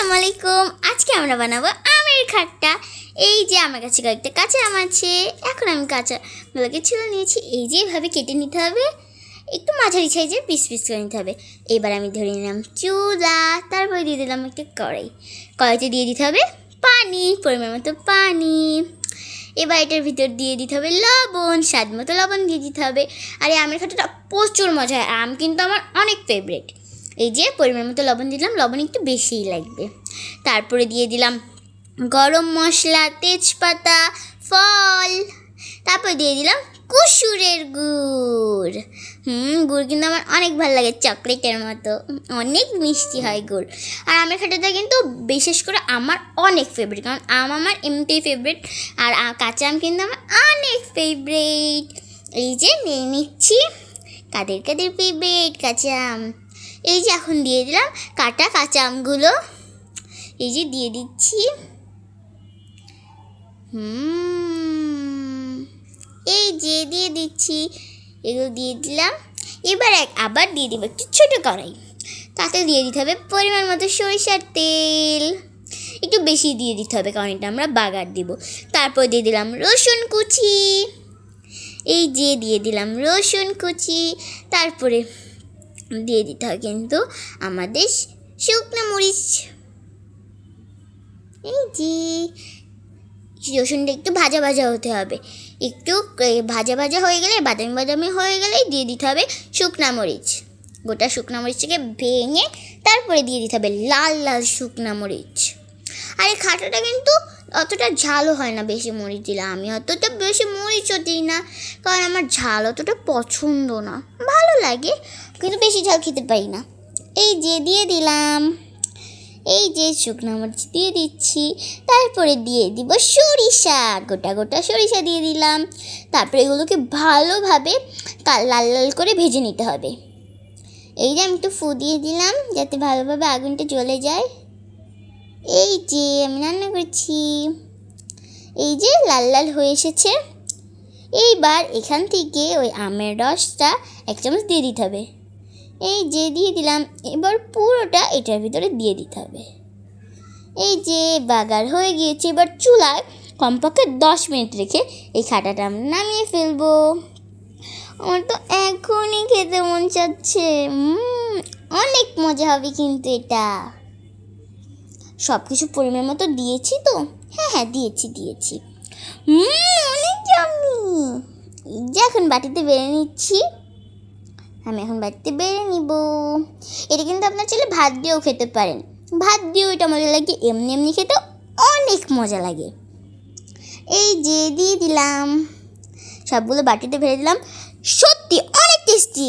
আসসালামু আলাইকুম। আজকে আমরা বানাবো আমের খাট্টা। এই যে আমার কাছে কয়েকটা কাঁচা আম আছে। এখন আমি কাঁচাগুলোকে ছিলে নিয়েছি। এই যে এভাবে কেটে নিতে হবে, একটু মাঝারি সাইজের পিস পিস করে নিতে হবে। এবার আমি ধরে নিলাম চুলা, তারপরে দিয়ে দিলাম একটা কড়াইতে দিয়ে দিতে হবে পানি, পরিমাণ মতো পানি। এবার এটার ভিতর দিয়ে দিতে হবে লবণ, স্বাদ মতো লবণ দিয়ে দিতে হবে। আর এই আমের খাট্টাটা প্রচুর মজা হয়। আম কিন্তু আমার অনেক ফেভারিট। এই যে পরিমাণ মতো লবণ দিলাম, লবণ একটু বেশিই লাগবে। তারপরে দিয়ে দিলাম গরম মশলা, তেজপাতা, ফল। তারপরে দিয়ে দিলাম কুসুরের গুড়। গুড় কিন্তু আমার অনেক ভালো লাগে, চকলেটের মতো অনেক মিষ্টি হয় গুড়। আর আমের খাটাটা কিন্তু বিশেষ করে আমার অনেক ফেভারিট, কারণ আম আমার এমনিতেই ফেভারিট। আর কাঁচা আম কিন্তু আমার অনেক ফেভারিট। এই যে নিয়ে নিচ্ছি কাদের কাদের ফেভারিট কাঁচা আম। এই যে এখন দিয়ে দিলাম কাটা কাঁচা আমগুলো, এই যে দিয়ে দিচ্ছি। এই যে দিয়ে দিচ্ছি, এগুলো দিয়ে দিলাম। এবার আবার দিয়ে দিব একটু ছোটো কড়াই, তাতে দিয়ে দিতে হবে পরিমাণ মতো সরিষার তেল। একটু বেশি দিয়ে দিতে হবে, কারণ এটা আমরা বাগার দিব। তারপর দিয়ে দিলাম রসুন কুচি। এই যে দিয়ে দিলাম রসুন কুচি। তারপরে দিয়ে দিতে হবে কিন্তু আমাদের শুকনো মরিচ। এই যে রসুনটা একটু ভাজা ভাজা হতে হবে, একটু ভাজা ভাজা হয়ে গেলে, বাদামি বাদামি হয়ে গেলেই দিয়ে দিতে হবে শুকনো মরিচ। গোটা শুকনো মরিচটাকে ভেঙে তারপরে দিয়ে দিতে হবে লাল লাল শুকনো মরিচ। আর এই খাটাটা কিন্তু অতটা ঝালও হয় না বেশি মরিচ দিলে। আমি অতটা বেশি মরিচও দিই না, কারণ আমার ঝাল অতটা পছন্দ না। ভালো লাগে কিন্তু বেশি ঝাল খেতে পারি না। এই যে দিয়ে দিলাম, এই যে শুকনো মরিচ দিয়ে দিচ্ছি। তারপরে দিয়ে দিব সরিষা, গোটা গোটা সরিষা দিয়ে দিলাম। তারপরে এগুলোকে ভালোভাবে লাল লাল করে ভেজে নিতে হবে। এই যে আমি একটু ফু দিয়ে দিলাম যাতে ভালোভাবে আগুনটা জ্বলে যায়। এই যে আমি রান্না করছি, এই যে লাল লাল হয়ে এসেছে। এইবার এখান থেকে ওই আমের রসটা 1 চামচ দিয়ে দিতে হবে। এই যে দিয়ে দিলাম। এবার পুরোটা এটার ভিতরে দিয়ে দিতে হবে। এই যে বাগার হয়ে গিয়েছে। এবার চুলায় কমপক্ষে 10 মিনিট রেখে এই খাটাটা আমরা নামিয়ে ফেলবো। আমার তো এখনই খেতে মন চাচ্ছে। অনেক মজা হবে কিন্তু এটা। সব কিছু পরিমাণ মতো দিয়েছি তো? হ্যাঁ দিয়েছি। অনেক ইয়াম্মি। যে এখন বাটিতে বেড়ে নিচ্ছি। আমি এখন বাটিতে বেড়ে নিব। এটা কিন্তু আপনার চাইলে ভাত দিয়েও খেতে পারেন। ভাত দিয়েও এটা মজা লাগে, এমনি এমনি খেতে অনেক মজা লাগে। এই যে দিয়ে দিলাম, সবগুলো বাটিতে ভেড়ে দিলাম। সত্যি অনেক টেস্টি।